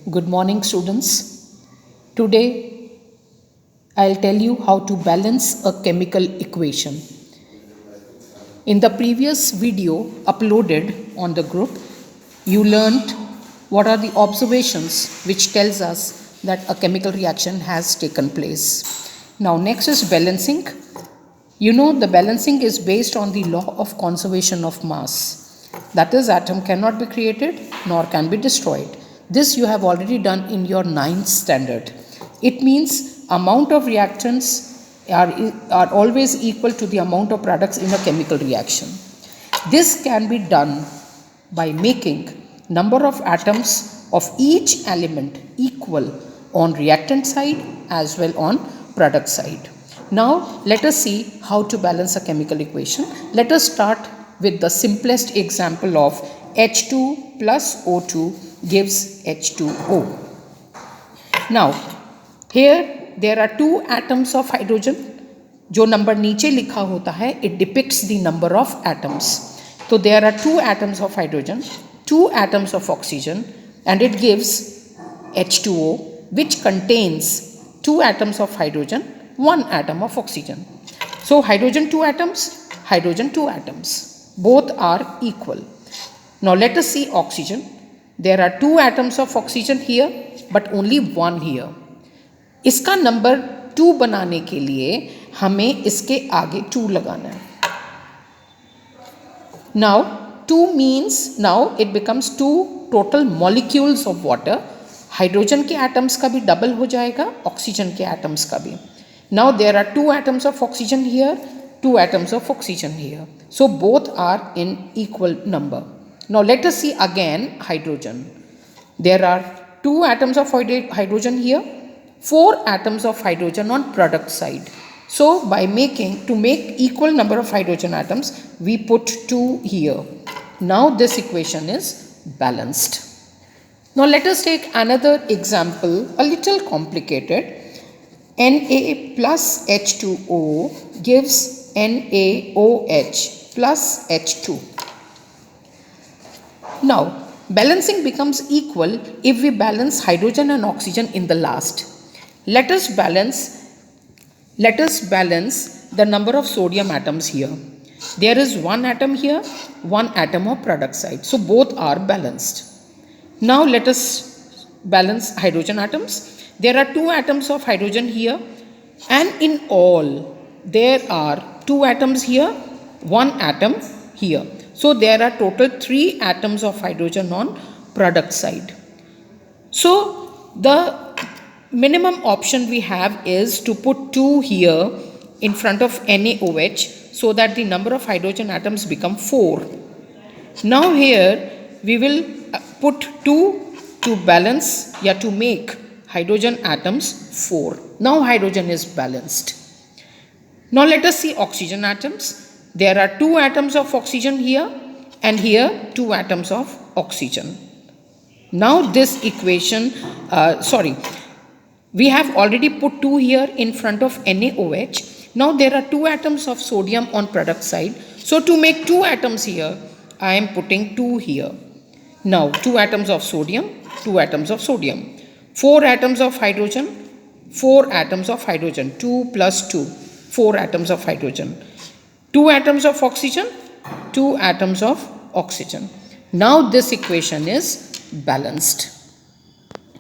Good morning, students. Today, I'll tell you how to balance a chemical equation. In the previous video uploaded on the group, you learned what are the observations which tells us that a chemical reaction has taken place. Now, next is balancing. You know, the balancing is based on the law of conservation of mass. That is, atom cannot be created nor can be destroyed. This you have already done in your 9th standard. It means amount of reactants are always equal to the amount of products in a chemical reaction. This can be done by making number of atoms of each element equal on reactant side as well on product side. Now let us see how to balance a chemical equation. Let us start with the simplest example of H2 plus O2 gives H2O. Now here there are two atoms of hydrogen. जो number नीचे लिखा होता है it depicts the number of atoms. So there are two atoms of hydrogen, two atoms of oxygen, and it gives H2O, which contains two atoms of hydrogen, one atom of oxygen. So hydrogen two atoms, both are equal. Now let us see oxygen. There are two atoms of oxygen here, but only one here. इसका number 2 बनाने के लिए हमें इसके आगे 2 लगाना है. Now 2 means now it becomes 2 total molecules of water. Hydrogen के एटम्स का भी डबल हो जाएगा, ऑक्सीजन के एटम्स का भी. Now there are 2 atoms of oxygen here, 2 atoms of oxygen here. So both are in equal number. Now let us see again hydrogen. There are 2 atoms of hydrogen here, 4 atoms of hydrogen on product side. So to make equal number of hydrogen atoms, we put 2 here. Now this equation is balanced. Now let us take another example, a little complicated. Na plus H2O gives NaOH plus H2. Now balancing becomes equal if we balance hydrogen and oxygen in the last. Let us balance the number of sodium atoms here. There is one atom here, one atom of product side. So both are balanced. Now let us balance hydrogen atoms. There are 2 atoms of hydrogen here, and in all there are 2 atoms here, 1 atom here. So there are total 3 atoms of hydrogen on product side. So the minimum option we have is to put 2 here in front of NaOH so that the number of hydrogen atoms become 4. Now here we will put 2 to balance to make hydrogen atoms 4. Now hydrogen is balanced. Now let us see oxygen atoms. There are 2 atoms of oxygen here and here 2 atoms of oxygen. Now this equation, we have already put 2 here in front of NaOH. Now there are 2 atoms of sodium on product side. So to make 2 atoms here, I am putting 2 here. Now 2 atoms of sodium, 2 atoms of sodium. 4 atoms of hydrogen, 4 atoms of hydrogen. 2 plus 2, 4 atoms of hydrogen. 2 atoms of oxygen, 2 atoms of oxygen. Now this equation is balanced.